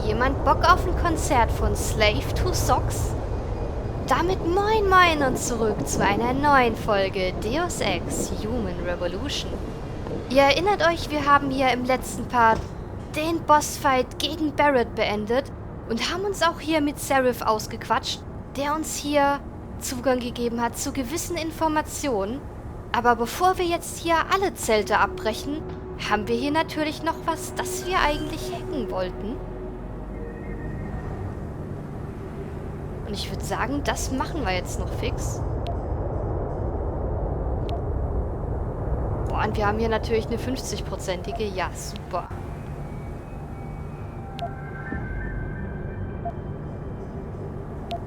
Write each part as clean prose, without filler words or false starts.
Jemand Bock auf ein Konzert von Slave to Socks? Damit moin moin und zurück zu einer neuen Folge Deus Ex Human Revolution. Ihr erinnert euch, wir haben hier im letzten Part den Bossfight gegen Barrett beendet und haben uns auch hier mit Sarif ausgequatscht, der uns hier Zugang gegeben hat zu gewissen Informationen. Aber bevor wir jetzt hier alle Zelte abbrechen, haben wir hier natürlich noch was, das wir eigentlich hacken wollten. Und ich würde sagen, das machen wir jetzt noch fix. Boah, und wir haben hier natürlich eine 50-prozentige. Ja, super.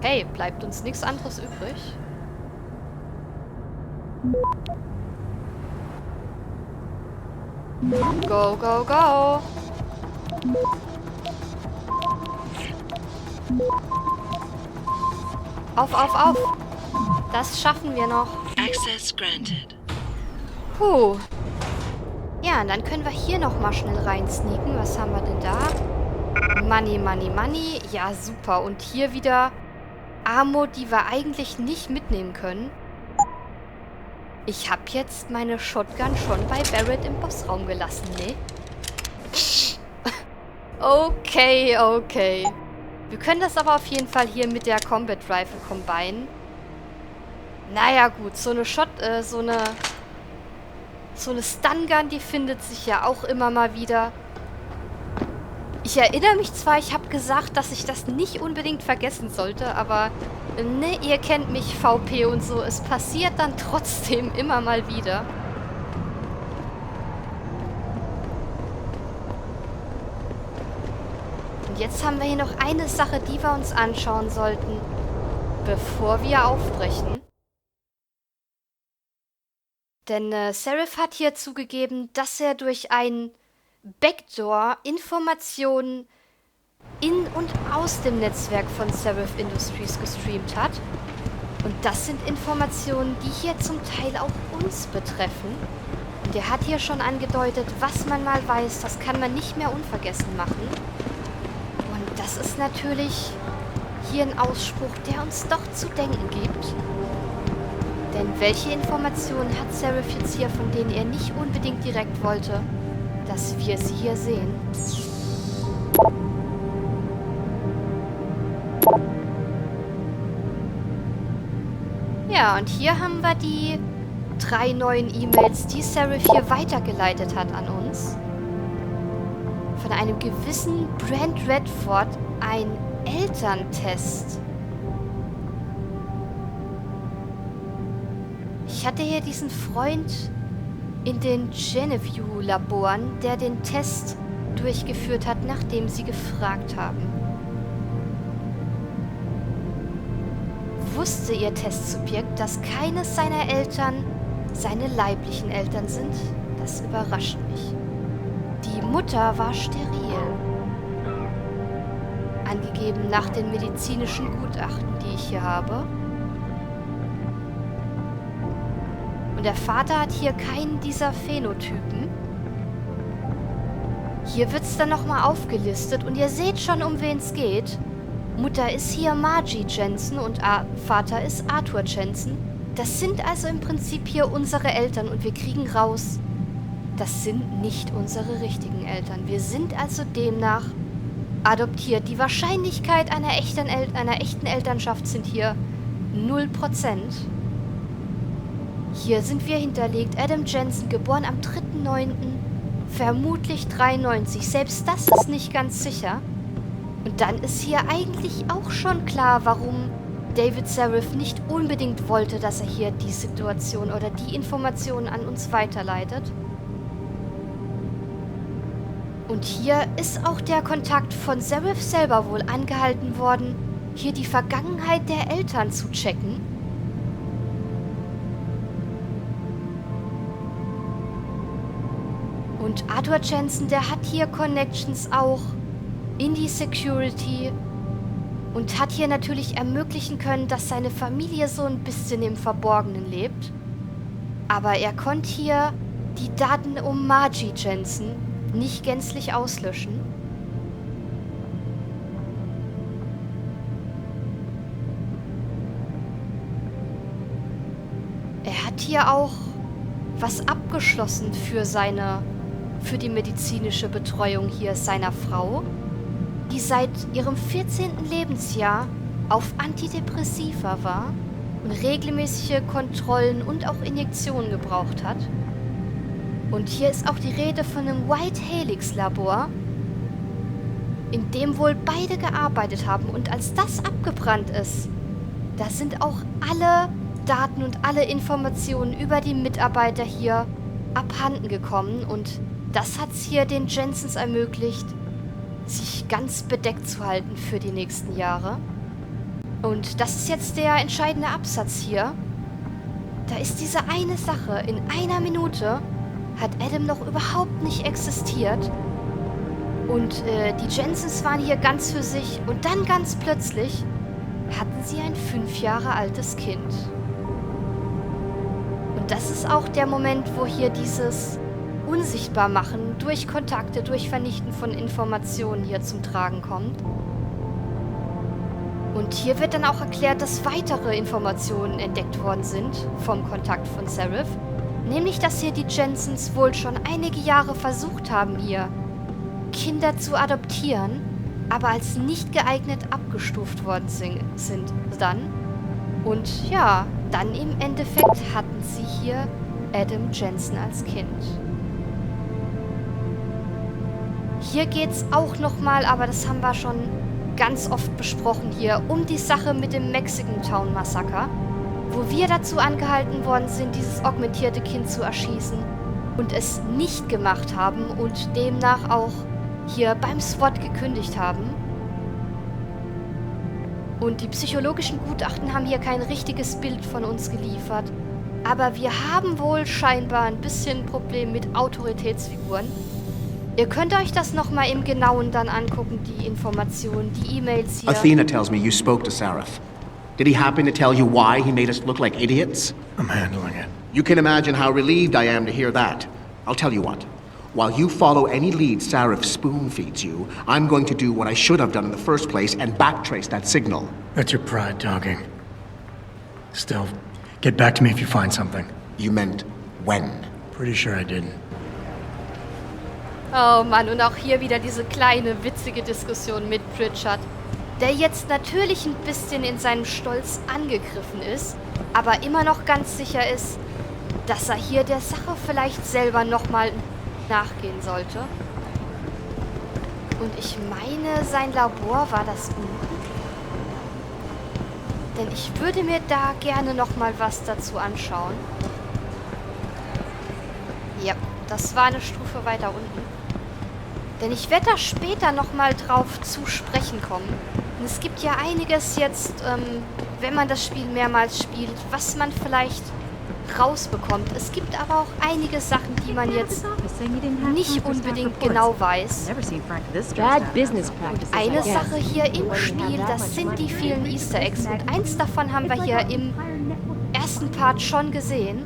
Hey, bleibt uns nichts anderes übrig. Go, go, go! Auf, auf, auf! Das schaffen wir noch. Access granted. Puh. Ja, und dann können wir hier nochmal schnell rein sneaken. Was haben wir denn da? Money, money, money. Ja, super. Und hier wieder Ammo, die wir eigentlich nicht mitnehmen können. Ich habe jetzt meine Shotgun schon bei Barrett im Bossraum gelassen, ne? Okay, okay. Wir können das aber auf jeden Fall hier mit der Combat Rifle combinen. Naja, gut, so eine so eine Stun Gun, die findet sich ja auch immer mal wieder. Ich erinnere mich zwar, ich habe gesagt, dass ich das nicht unbedingt vergessen sollte, aber ne, ihr kennt mich, VP und so, es passiert dann trotzdem immer mal wieder. Und jetzt haben wir hier noch eine Sache, die wir uns anschauen sollten, bevor wir aufbrechen. Denn Sarif hat hier zugegeben, dass er durch ein Backdoor Informationen in und aus dem Netzwerk von Sarif Industries gestreamt hat. Und das sind Informationen, die hier zum Teil auch uns betreffen. Und er hat hier schon angedeutet, was man mal weiß, das kann man nicht mehr unvergessen machen. Und das ist natürlich hier ein Ausspruch, der uns doch zu denken gibt. Denn welche Informationen hat Sarif jetzt hier, von denen er nicht unbedingt direkt wollte, dass wir sie hier sehen? Ja, und hier haben wir die 3 neuen E-Mails, die Sarif hier weitergeleitet hat an uns. Von einem gewissen Brent Redford, ein Elterntest. Ich hatte hier diesen Freund in den Geneview-Laboren, der den Test durchgeführt hat, nachdem sie gefragt haben. Wusste ihr Testsubjekt, dass keines seiner Eltern seine leiblichen Eltern sind? Das überrascht mich. Die Mutter war steril. Angegeben nach den medizinischen Gutachten, die ich hier habe. Und der Vater hat hier keinen dieser Phänotypen. Hier wird es dann nochmal aufgelistet und ihr seht schon, um wen es geht. Mutter ist hier Margie Jensen und Vater ist Arthur Jensen. Das sind also im Prinzip hier unsere Eltern und wir kriegen raus, das sind nicht unsere richtigen Eltern. Wir sind also demnach adoptiert. Die Wahrscheinlichkeit einer echten Elternschaft sind hier 0%. Hier sind wir hinterlegt. Adam Jensen, geboren am 3.9., vermutlich 93. Selbst das ist nicht ganz sicher. Und dann ist hier eigentlich auch schon klar, warum David Sarif nicht unbedingt wollte, dass er hier die Situation oder die Informationen an uns weiterleitet. Und hier ist auch der Kontakt von Sarif selber wohl angehalten worden, hier die Vergangenheit der Eltern zu checken. Und Arthur Jensen, der hat hier Connections auch in die Security und hat hier natürlich ermöglichen können, dass seine Familie so ein bisschen im Verborgenen lebt. Aber er konnte hier die Daten um Margie Jensen nicht gänzlich auslöschen. hat hier auch was abgeschlossen für die medizinische Betreuung hier seiner Frau, die seit ihrem 14. Lebensjahr auf Antidepressiva war und regelmäßige Kontrollen und auch Injektionen gebraucht hat. Und hier ist auch die Rede von einem White Helix Labor, in dem wohl beide gearbeitet haben. Und als das abgebrannt ist, da sind auch alle Daten und alle Informationen über die Mitarbeiter hier abhanden gekommen. Und das hat es hier den Jensens ermöglicht, sich ganz bedeckt zu halten für die nächsten Jahre. Und das ist jetzt der entscheidende Absatz hier. Da ist diese eine Sache. In einer Minute hat Adam noch überhaupt nicht existiert. Und die Jensens waren hier ganz für sich. Und dann ganz plötzlich hatten sie ein 5 Jahre altes Kind. Und das ist auch der Moment, wo hier dieses Unsichtbarmachen durch Kontakte, durch Vernichten von Informationen hier zum Tragen kommt. Und hier wird dann auch erklärt, dass weitere Informationen entdeckt worden sind vom Kontakt von Sarif. Nämlich, dass hier die Jensens wohl schon einige Jahre versucht haben, hier Kinder zu adoptieren, aber als nicht geeignet abgestuft worden sind dann. Und ja, dann im Endeffekt hatten sie hier Adam Jensen als Kind. Hier geht's auch nochmal, aber das haben wir schon ganz oft besprochen hier, um die Sache mit dem Mexican Town Massaker, wo wir dazu angehalten worden sind, dieses augmentierte Kind zu erschießen und es nicht gemacht haben und demnach auch hier beim SWAT gekündigt haben. Und die psychologischen Gutachten haben hier kein richtiges Bild von uns geliefert, aber wir haben wohl scheinbar ein bisschen ein Problem mit Autoritätsfiguren. Ihr könnt euch das nochmal im Genauen dann angucken, die Informationen, die E-Mails hier. Athena tells me you spoke to Sarif. Did he happen to tell you why he made us look like idiots? I'm handling it. You can imagine how relieved I am to hear that. I'll tell you what. While you follow any lead Sarif spoon-feeds you, I'm going to do what I should have done in the first place and backtrace that signal. That's your pride talking. Still, get back to me if you find something. You meant when? Pretty sure I didn't. Oh Mann, und auch hier wieder diese kleine, witzige Diskussion mit Pritchard, der jetzt natürlich ein bisschen in seinem Stolz angegriffen ist, aber immer noch ganz sicher ist, dass er hier der Sache vielleicht selber nochmal nachgehen sollte. Und ich meine, sein Labor war das unten. Denn ich würde mir da gerne nochmal was dazu anschauen. Ja, das war eine Stufe weiter unten. Denn ich werde da später nochmal drauf zu sprechen kommen. Und es gibt ja einiges jetzt, wenn man das Spiel mehrmals spielt, was man vielleicht rausbekommt. Es gibt aber auch einige Sachen, die man jetzt nicht unbedingt genau weiß. Und eine Sache hier im Spiel, das sind die vielen Easter Eggs. Und eins davon haben wir hier im ersten Part schon gesehen.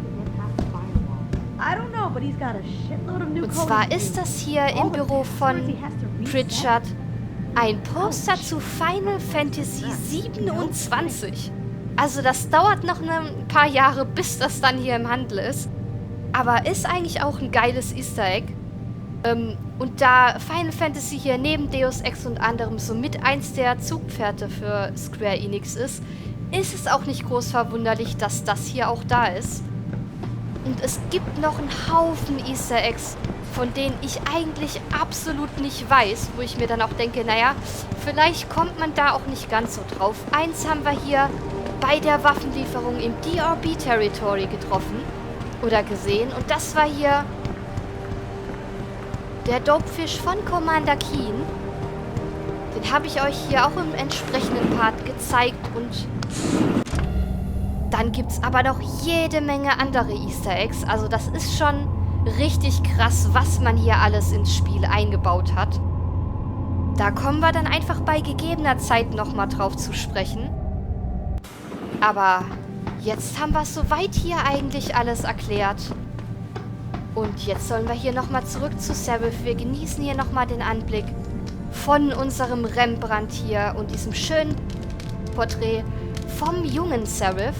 Und zwar ist das hier im Büro von Pritchard ein Poster zu Final Fantasy 27. Also das dauert noch ein paar Jahre, bis das dann hier im Handel ist. Aber ist eigentlich auch ein geiles Easter Egg. Und da Final Fantasy hier neben Deus Ex und anderem somit eins der Zugpferde für Square-Enix ist es auch nicht groß verwunderlich, dass das hier auch da ist. Und es gibt noch einen Haufen Easter Eggs, von denen ich eigentlich absolut nicht weiß, wo ich mir dann auch denke, naja, vielleicht kommt man da auch nicht ganz so drauf. Eins haben wir hier bei der Waffenlieferung im DRB-Territory getroffen oder gesehen. Und das war hier der Dopefish von Commander Keen. Den habe ich euch hier auch im entsprechenden Part gezeigt und dann gibt es aber noch jede Menge andere Easter Eggs. Also das ist schon richtig krass, was man hier alles ins Spiel eingebaut hat. Da kommen wir dann einfach bei gegebener Zeit nochmal drauf zu sprechen. Aber jetzt haben wir soweit hier eigentlich alles erklärt. Und jetzt sollen wir hier nochmal zurück zu Sarif. Wir genießen hier nochmal den Anblick von unserem Rembrandt hier und diesem schönen Porträt vom jungen Sarif.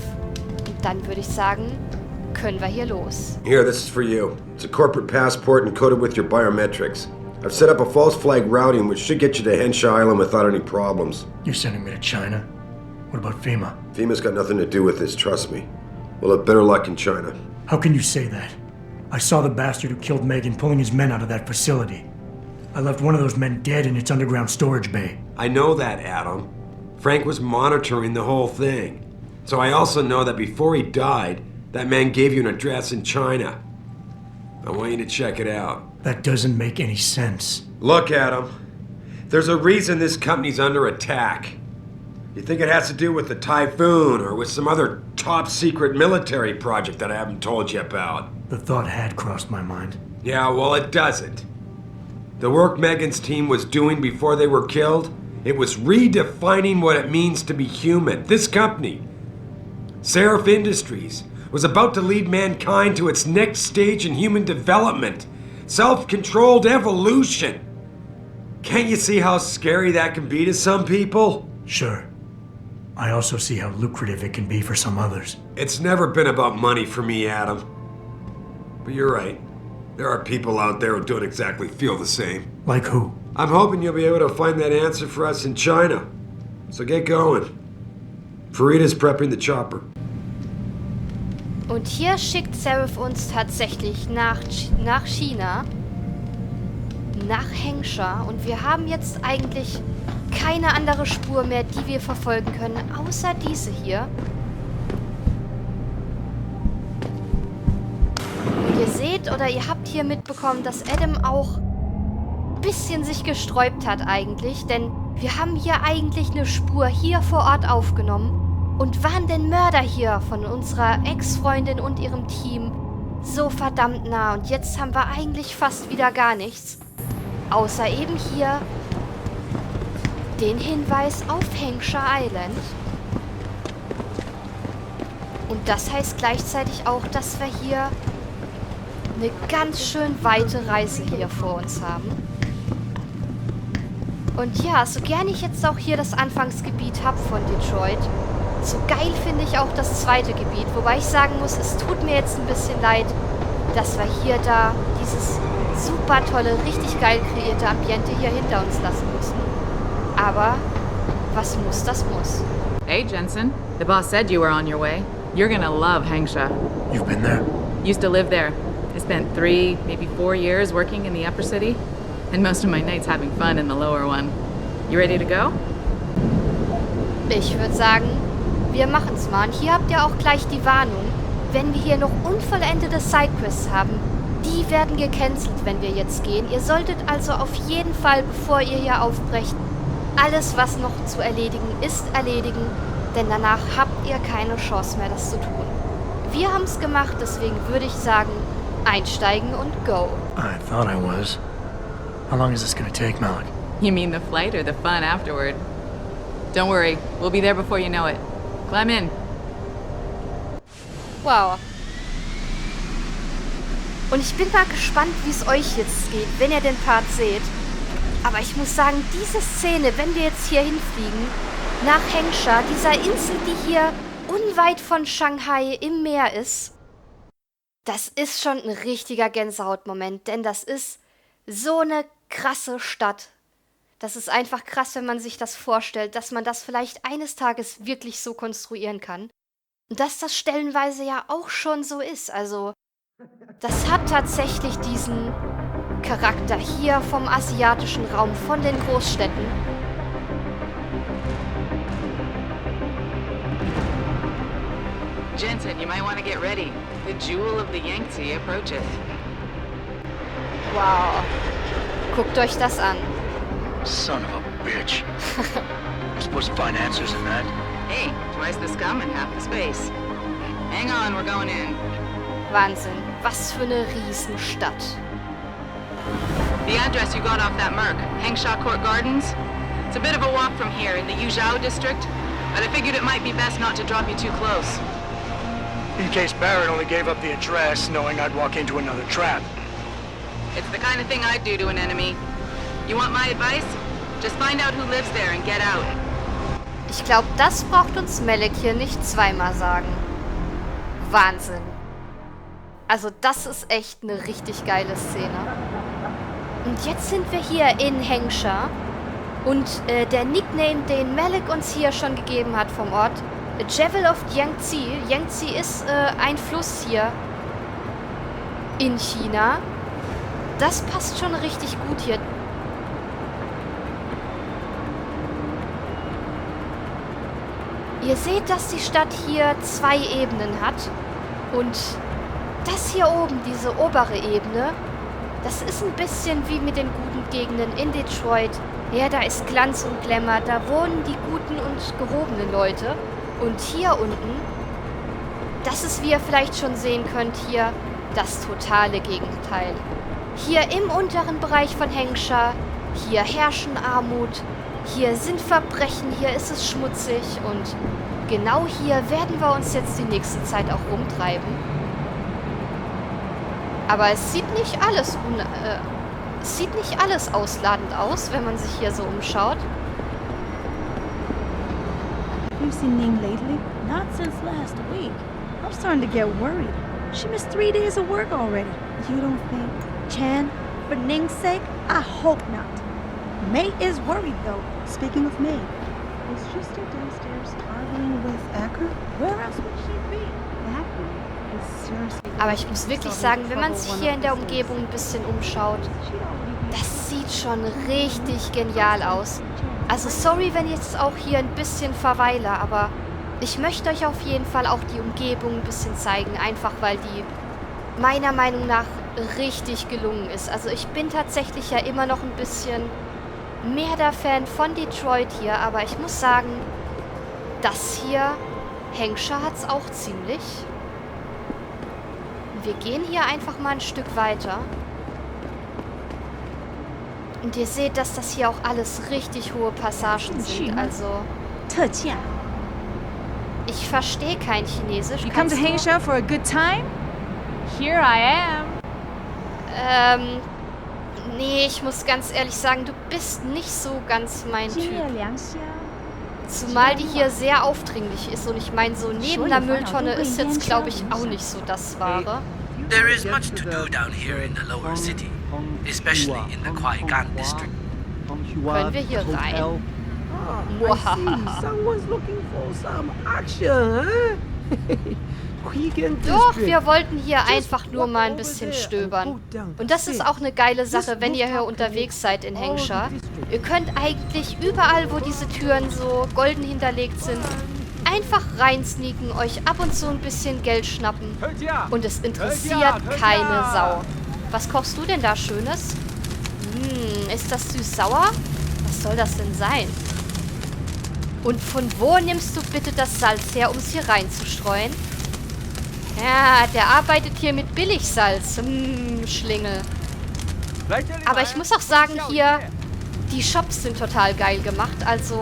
Und dann würde ich sagen, können wir hier los. Here, this is for you. It's a corporate passport encoded with your biometrics. I've set up a false flag routing which should get you to Hengsha Island without any problems. You're sending me to China? What about FEMA? FEMA's got nothing to do with this, trust me. We'll have better luck in China. How can you say that? I saw the bastard who killed Megan pulling his men out of that facility. I left one of those men dead in its underground storage bay. I know that, Adam. Frank was monitoring the whole thing. So I also know that before he died, that man gave you an address in China. I want you to check it out. That doesn't make any sense. Look, Adam. There's a reason this company's under attack. You think it has to do with the typhoon or with some other top-secret military project that I haven't told you about? The thought had crossed my mind. Yeah, well, it doesn't. The work Megan's team was doing before they were killed, it was redefining what it means to be human. This company, Sarif Industries, was about to lead mankind to its next stage in human development. Self-controlled evolution. Can't you see how scary that can be to some people? Sure. I also see how lucrative it can be for some others. It's never been about money for me, Adam. But you're right. There are people out there who don't exactly feel the same. Like who? I'm hoping you'll be able to find that answer for us in China. So get going. Farida's prepping the chopper. Und hier schickt Sarif uns tatsächlich nach China, nach Hengsha. Und wir haben jetzt eigentlich keine andere Spur mehr, die wir verfolgen können, außer diese hier. Und ihr seht oder ihr habt hier mitbekommen, dass Adam auch ein bisschen sich gesträubt hat eigentlich, denn wir haben hier eigentlich eine Spur hier vor Ort aufgenommen und waren den Mörder hier von unserer Ex-Freundin und ihrem Team so verdammt nah. Und jetzt haben wir eigentlich fast wieder gar nichts, außer eben hier den Hinweis auf Hengsha Island. Und das heißt gleichzeitig auch, dass wir hier eine ganz schön weite Reise hier vor uns haben. Und ja, so gern ich jetzt auch hier das Anfangsgebiet habe von Detroit, so geil finde ich auch das zweite Gebiet. Wobei ich sagen muss, es tut mir jetzt ein bisschen leid, dass wir hier da dieses super tolle, richtig geil kreierte Ambiente hier hinter uns lassen müssen. Aber was muss, das muss. Hey, Jensen. The boss said you were on your way. You're gonna love Hengsha. You've been there? Used to live there. I spent 3, maybe 4 years working in the upper city, and most of my nights having fun in the lower one. You ready to go? Ich würde sagen, wir machen's mal. Und hier habt ihr auch gleich die Warnung, wenn wir hier noch unvollendete Sidequests haben. Die werden gecancelt, wenn wir jetzt gehen. Ihr solltet also auf jeden Fall, bevor ihr hier aufbrecht, alles, was noch zu erledigen ist, erledigen, denn danach habt ihr keine Chance mehr, das zu tun. Wir haben's gemacht, deswegen würde ich sagen, einsteigen und go. I thought I was. How long is this gonna take, Malik? You mean the flight or the fun afterward? Don't worry, we'll be there before you know it. Climb in. Wow. Und ich bin mal gespannt, wie es euch jetzt geht, wenn ihr den Part seht. Aber ich muss sagen, diese Szene, wenn wir jetzt hier hinfliegen, nach Hengsha, dieser Insel, die hier unweit von Shanghai im Meer ist, das ist schon ein richtiger Gänsehautmoment, denn das ist so eine krasse Stadt. Das ist einfach krass, wenn man sich das vorstellt, dass man das vielleicht eines Tages wirklich so konstruieren kann. Und dass das stellenweise ja auch schon so ist. Also, das hat tatsächlich diesen Charakter hier vom asiatischen Raum, von den Großstädten. Jensen, you might want to get ready. The jewel of the Yangtze approaches. Wow. Guckt euch das an. Son of a bitch. I'm supposed to find answers in that. Hey, twice the scum and half the space. Hang on, we're going in. Wahnsinn. Was für eine Riesenstadt. The address you got off that Merc, Hengsha Court Gardens? It's a bit of a walk from here in the Yuzhou district, but I figured it might be best not to drop you too close. In case Barrett only gave up the address, knowing I'd walk into another trap. It's the kind of thing I'd do to an enemy. You want my advice? Just find out who lives there and get out. Ich glaube, das braucht uns Melek hier nicht zweimal sagen. Wahnsinn. Also das ist echt eine richtig geile Szene. Und jetzt sind wir hier in Hengsha. Und der Nickname, den Malik uns hier schon gegeben hat vom Ort, Jewel of Yangtze. Yangtze ist ein Fluss hier in China. Das passt schon richtig gut hier. Ihr seht, dass die Stadt hier 2 Ebenen hat. Und das hier oben, diese obere Ebene, das ist ein bisschen wie mit den guten Gegenden in Detroit. Ja, da ist Glanz und Glamour, da wohnen die guten und gehobenen Leute. Und hier unten, das ist, wie ihr vielleicht schon sehen könnt, hier das totale Gegenteil. Hier im unteren Bereich von Hengsha, hier herrschen Armut, hier sind Verbrechen, hier ist es schmutzig und genau hier werden wir uns jetzt die nächste Zeit auch rumtreiben. Aber es sieht nicht alles ausladend aus, wenn man sich hier so umschaut. You've seen Ning lately? Not since last week. I'm starting to get worried. She missed 3 days of work already. You don't think? Chan, for Ning's sake, I hope not. May is worried though. Speaking of May, is she still downstairs arguing with Acker? Where else would she be? Acker is seriously. Aber ich muss wirklich sagen, wenn man sich hier in der Umgebung ein bisschen umschaut, das sieht schon richtig genial aus. Also sorry, wenn ich jetzt auch hier ein bisschen verweile, aber ich möchte euch auf jeden Fall auch die Umgebung ein bisschen zeigen, einfach weil die meiner Meinung nach richtig gelungen ist. Also ich bin tatsächlich ja immer noch ein bisschen mehr der Fan von Detroit hier, aber ich muss sagen, das hier, Hengsha hat's auch ziemlich. Wir gehen hier einfach mal ein Stück weiter. Und ihr seht, dass das hier auch alles richtig hohe Passagen sind, also... Ich verstehe kein Chinesisch. You come to Hengsha for a good time? Here I am. Nee, ich muss ganz ehrlich sagen, du bist nicht so ganz mein Typ. Zumal die hier sehr aufdringlich ist und ich meine, so neben der Mülltonne ist jetzt, glaube ich, auch nicht so das Wahre. There is much to do down here in the lower city, especially in the Kwaigan district. Können wir hier rein? Someone's looking for some action, huh? Doch, wir wollten hier einfach nur mal ein bisschen stöbern. Und das ist auch eine geile Sache, wenn ihr hier unterwegs seid in Hengsha. Ihr könnt eigentlich überall, wo diese Türen so golden hinterlegt sind, einfach reinsneaken, euch ab und zu ein bisschen Geld schnappen. Und es interessiert keine Sau. Was kochst du denn da Schönes? Ist das süß-sauer? Was soll das denn sein? Und von wo nimmst du bitte das Salz her, um es hier reinzustreuen? Ja, der arbeitet hier mit Billigsalz. Schlingel. Aber ich muss auch sagen, hier, die Shops sind total geil gemacht. Also,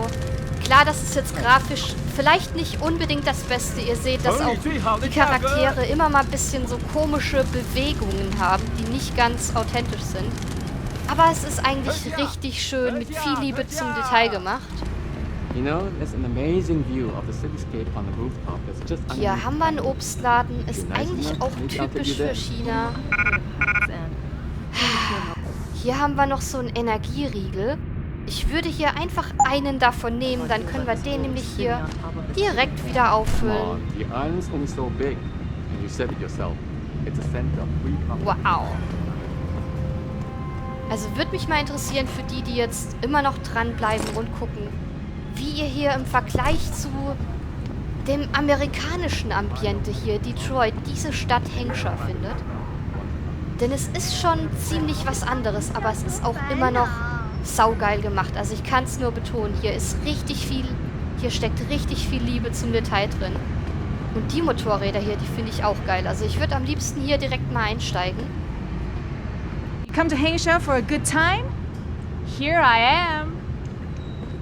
klar, das ist jetzt grafisch vielleicht nicht unbedingt das Beste. Ihr seht, dass auch die Charaktere immer mal ein bisschen so komische Bewegungen haben, die nicht ganz authentisch sind. Aber es ist eigentlich richtig schön, mit viel Liebe zum Detail gemacht. Hier haben wir einen Obstladen. Ist eigentlich auch typisch für China. Hier haben wir noch so einen Energieriegel. Ich würde hier einfach einen davon nehmen, dann können wir den nämlich hier direkt wieder auffüllen. Wow. Also würde mich mal interessieren für die, die jetzt immer noch dranbleiben und gucken, wie ihr hier im Vergleich zu dem amerikanischen Ambiente hier, Detroit, diese Stadt Hengsha findet. Denn es ist schon ziemlich was anderes, aber es ist auch immer noch saugeil gemacht. Also ich kann es nur betonen, hier steckt richtig viel Liebe zum Detail drin. Und die Motorräder hier, die finde ich auch geil. Also ich würde am liebsten hier direkt mal einsteigen. You come to Hengsha for a good time? Here I am.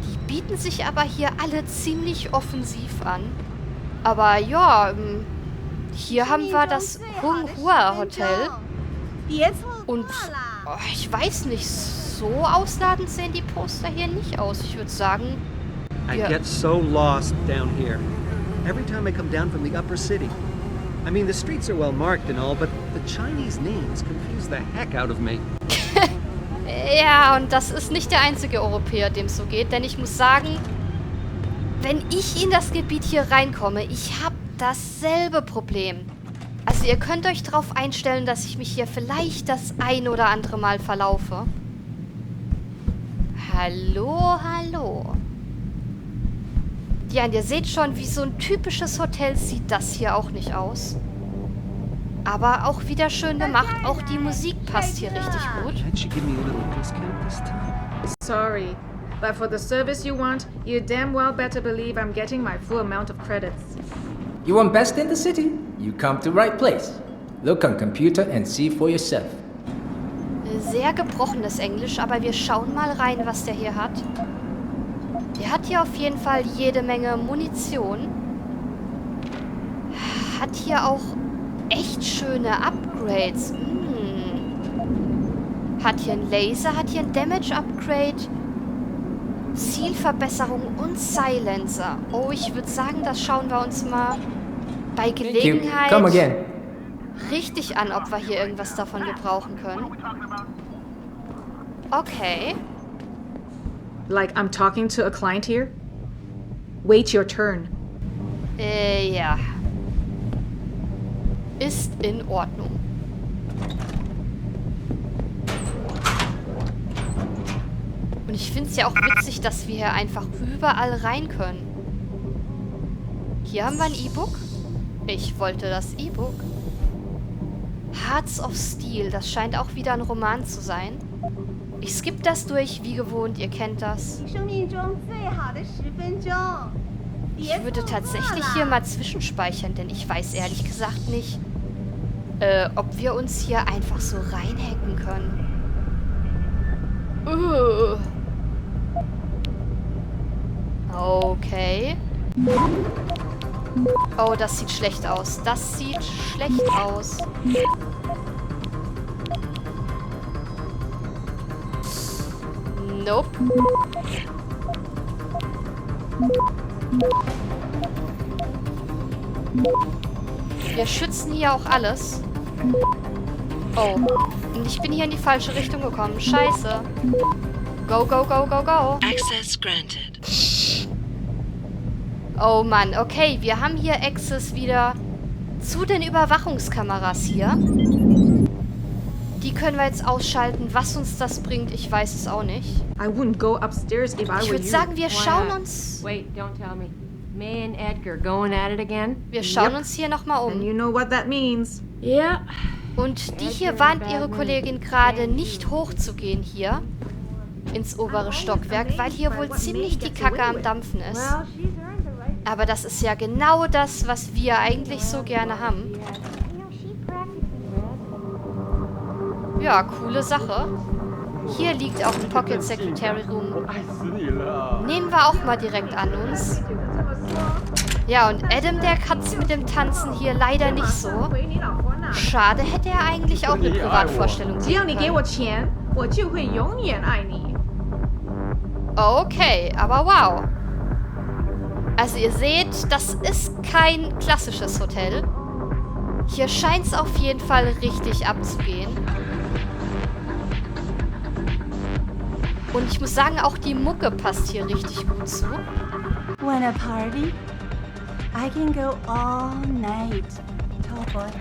Die bieten sich aber hier alle ziemlich offensiv an. Aber ja, hier haben wir das Hunghua Hotel. Und ich weiß nicht, so ausladend sehen die Poster hier nicht aus. Ich würde sagen... I get so lost down here. Every time I come down from the upper city. I mean, the streets are well marked and all, but the Chinese names confuse the heck out of me. Ja, und das ist nicht der einzige Europäer, dem es so geht, denn ich muss sagen, wenn ich in das Gebiet hier reinkomme, ich habe dasselbe Problem. Also ihr könnt euch darauf einstellen, dass ich mich hier vielleicht das ein oder andere Mal verlaufe. Hallo, hallo. Ja, und ihr seht schon, wie so ein typisches Hotel sieht das hier auch nicht aus. Aber auch wieder schön gemacht. Auch die Musik passt hier richtig gut. Sorry, but for the service you want, you damn well better believe I'm getting my full amount of credits. You want best in the city? You come to right place. Look on computer and see for yourself. Sehr gebrochenes Englisch, aber wir schauen mal rein, was der hier hat. Der hat hier auf jeden Fall jede Menge Munition. Hat hier auch echt schöne Upgrades. Hat hier einen Laser, hat hier ein Damage Upgrade, Zielverbesserung und Silencer. Oh, ich würde sagen, das schauen wir uns mal bei Gelegenheit richtig an, ob wir hier irgendwas davon gebrauchen können. Okay. Like I'm talking to a client here? Wait your turn. Ja. Ist in Ordnung. Und ich finde es ja auch witzig, dass wir hier einfach überall rein können. Hier haben wir ein E-Book. Ich wollte das E-Book. Hearts of Steel. Das scheint auch wieder ein Roman zu sein. Ich skippe das durch, wie gewohnt. Ihr kennt das. Ich würde tatsächlich hier mal zwischenspeichern, denn ich weiß ehrlich gesagt nicht, ob wir uns hier einfach so reinhacken können. Okay. Oh, das sieht schlecht aus. Das sieht schlecht aus. Nope. Wir schützen hier auch alles. Oh. Und ich bin hier in die falsche Richtung gekommen. Scheiße. Go, go, go, go, go. Access granted. Oh Mann, okay. Wir haben hier Access wieder zu den Überwachungskameras hier. Die können wir jetzt ausschalten. Was uns das bringt, ich weiß es auch nicht. I wouldn't go upstairs if I were you. Ich würde sagen, wir schauen uns... Wait, don't tell me. May and Edgar going at it again? Wir schauen uns hier nochmal um. And you know what that means. Yeah. Und die hier warnt ihre Kollegin gerade, nicht hochzugehen hier ins obere Stockwerk, weil hier wohl ziemlich die Kacke am Dampfen ist. Aber das ist ja genau das, was wir eigentlich so gerne haben. Ja, coole Sache. Hier liegt auch ein Pocket Secretary rum. Nehmen wir auch mal direkt an uns. Ja, und Adam, der kann's mit dem Tanzen hier leider nicht so. Schade, hätte er eigentlich auch eine Privatvorstellung geben können. Okay, aber wow. Also ihr seht, das ist kein klassisches Hotel. Hier scheint es auf jeden Fall richtig abzugehen. Und ich muss sagen, auch die Mucke passt hier richtig gut zu. Want a party? I can go all night. Tall boy.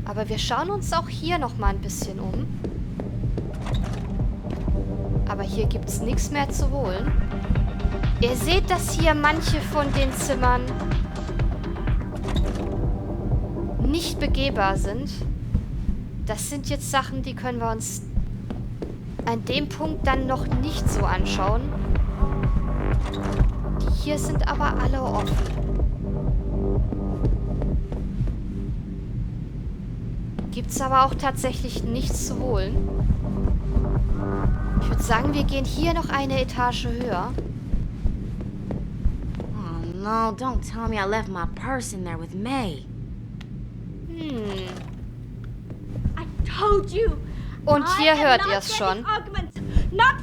Aber wir schauen uns auch hier noch mal ein bisschen um. Aber hier gibt es nichts mehr zu holen. Ihr seht, dass hier manche von den Zimmern nicht begehbar sind. Das sind jetzt Sachen, die können wir uns an dem Punkt dann noch nicht so anschauen. Die hier sind aber alle offen. Gibt's aber auch tatsächlich nichts zu holen. Ich würde sagen, wir gehen hier noch eine Etage höher. Oh no, don't tell me I left my purse in there with May. I told you. Und hier hört ihr es schon. Not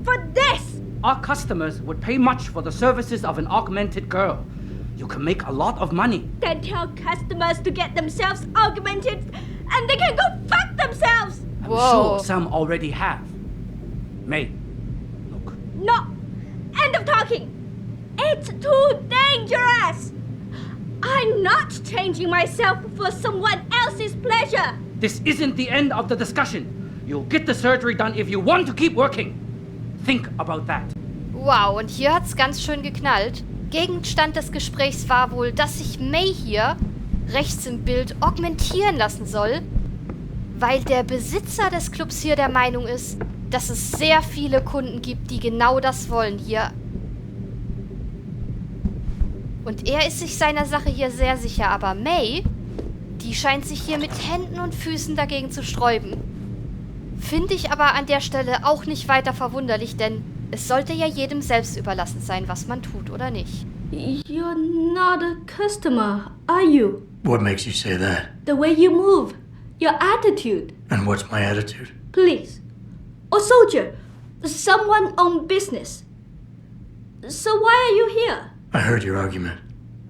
for this. Our customers would pay much for the services of an augmented girl. You can make a lot of money. Then tell customers to get themselves augmented and they can go fuck themselves! I'm sure some already have. May, look. No! End of talking! It's too dangerous! I'm not changing myself for someone else's pleasure! This isn't the end of the discussion. You'll get the surgery done if you want to keep working. Think about that. Wow, und hier hat's ganz schön geknallt. Gegenstand des Gesprächs war wohl, dass sich May hier, rechts im Bild, augmentieren lassen soll, weil der Besitzer des Clubs hier der Meinung ist, dass es sehr viele Kunden gibt, die genau das wollen hier. Und er ist sich seiner Sache hier sehr sicher, aber May, die scheint sich hier mit Händen und Füßen dagegen zu sträuben. Finde ich aber an der Stelle auch nicht weiter verwunderlich, denn es sollte ja jedem selbst überlassen sein, was man tut oder nicht. You're not a customer, are you? What makes you say that? The way you move, your attitude. And what's my attitude? Police. Or soldier. Someone on business. So why are you here? I heard your argument.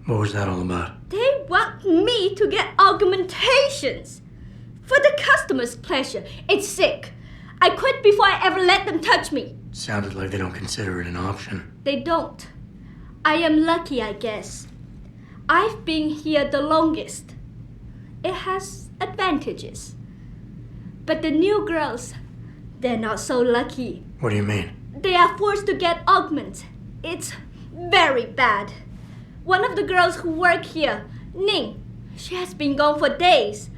What was that all about? They want me to get augmentations. For the customer's pleasure. It's sick. I quit before I ever let them touch me. Sounded like they don't consider it an option. They don't. I am lucky, I guess. I've been here the longest. It has advantages. But the new girls, they're not so lucky. What do you mean? They are forced to get augments. It's very bad. One of the girls who work here, Ning, she has been gone for days.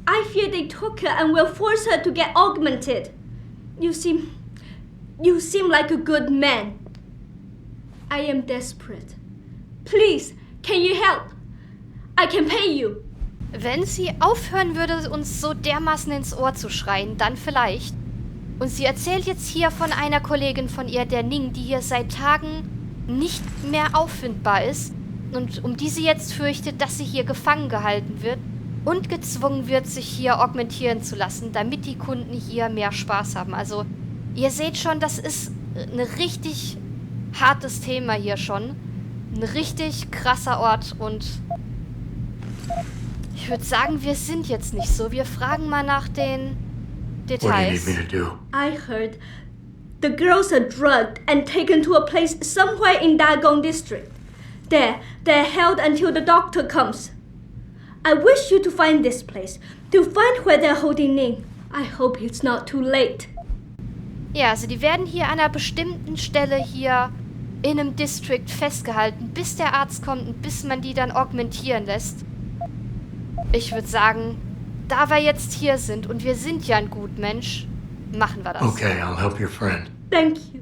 I fear they took her and will force her to get augmented. You seem like a good man. I am desperate. Please, can you help? I can pay you. Wenn sie aufhören würde, uns so dermaßen ins Ohr zu schreien, dann vielleicht. Und sie erzählt jetzt hier von einer Kollegin von ihr, der Ning, die hier seit Tagen nicht mehr auffindbar ist und um die sie jetzt fürchtet, dass sie hier gefangen gehalten wird und gezwungen wird, sich hier augmentieren zu lassen, damit die Kunden hier mehr Spaß haben. Also, ihr seht schon, das ist ein richtig hartes Thema hier schon. Ein richtig krasser Ort und ich würde sagen, wir sind jetzt nicht so. Wir fragen mal nach den Details. What do you need me to do? I heard the girls are drugged and taken to a place somewhere in Dagong district. There, they're held until the doctor comes. I wish you to find this place, to find where they're holding Ning. I hope it's not too late. Ja, also die werden hier an einer bestimmten Stelle hier in einem District festgehalten, bis der Arzt kommt und bis man die dann augmentieren lässt. Ich würde sagen, da wir jetzt hier sind und wir sind ja ein Gutmensch, machen wir das. Okay, I'll help your friend. Thank you.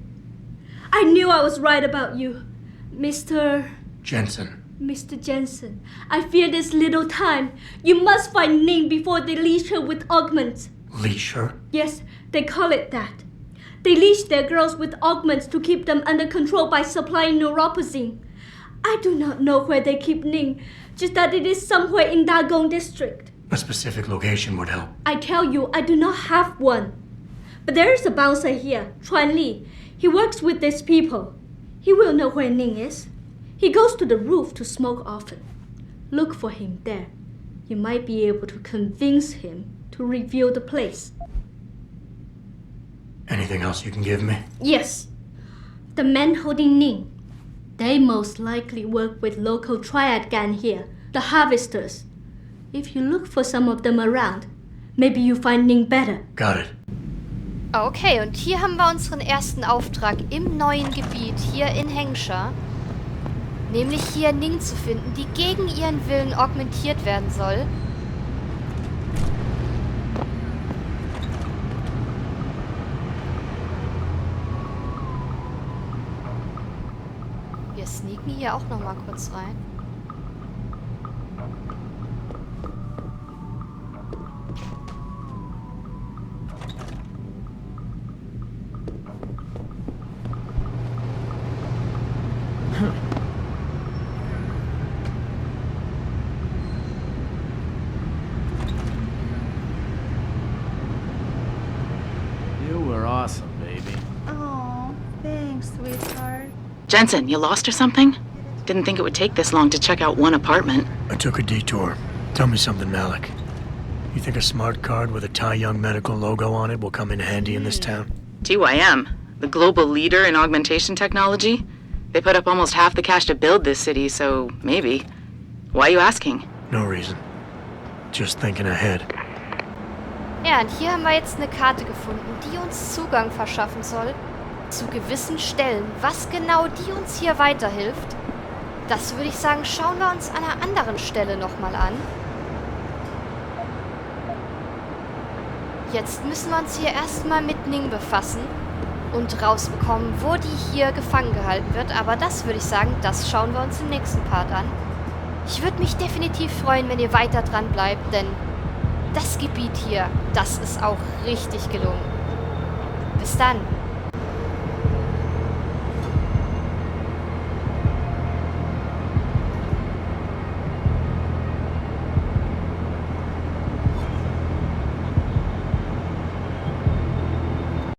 I knew I was right about you, Mr. Jensen. Mr. Jensen, I fear this little time. You must find Ning before they leash her with augments. Leash her? Yes, they call it that. They leash their girls with augments to keep them under control by supplying neuropozyne. I do not know where they keep Ning, just that it is somewhere in Dagong district. A specific location would help. I tell you, I do not have one. But there is a bouncer here, Chuan Li. He works with these people. He will know where Ning is. He goes to the roof to smoke often. Look for him there. You might be able to convince him to reveal the place. Anything else you can give me? Yes. The men holding Ning. They most likely work with local triad gang here, the harvesters. If you look for some of them around, maybe you find Ning better. Got it. Okay, und hier haben wir unseren ersten Auftrag im neuen Gebiet, hier in Hengsha. Nämlich hier Ning zu finden, die gegen ihren Willen augmentiert werden soll. Wir sneaken hier auch noch mal kurz rein. You were awesome, baby. Oh, thanks. Thanks, sweetheart. Jensen, you lost or something? Didn't think it would take this long to check out one apartment. I took a detour. Tell me something, Malik. You think a smart card with a Thai Young Medical logo on it will come in handy in this town? TYM, the global leader in augmentation technology. They put up almost half the cash to build this city, so maybe. Why are you asking? No reason. Just thinking ahead. Ja, und hier haben wir jetzt eine Karte gefunden, die uns Zugang verschaffen soll zu gewissen Stellen. Was genau die uns hier weiterhilft, das würde ich sagen, schauen wir uns an einer anderen Stelle nochmal an. Jetzt müssen wir uns hier erstmal mit Ning befassen und rausbekommen, wo die hier gefangen gehalten wird. Aber das würde ich sagen, das schauen wir uns im nächsten Part an. Ich würde mich definitiv freuen, wenn ihr weiter dran bleibt, denn das Gebiet hier, das ist auch richtig gelungen. Bis dann!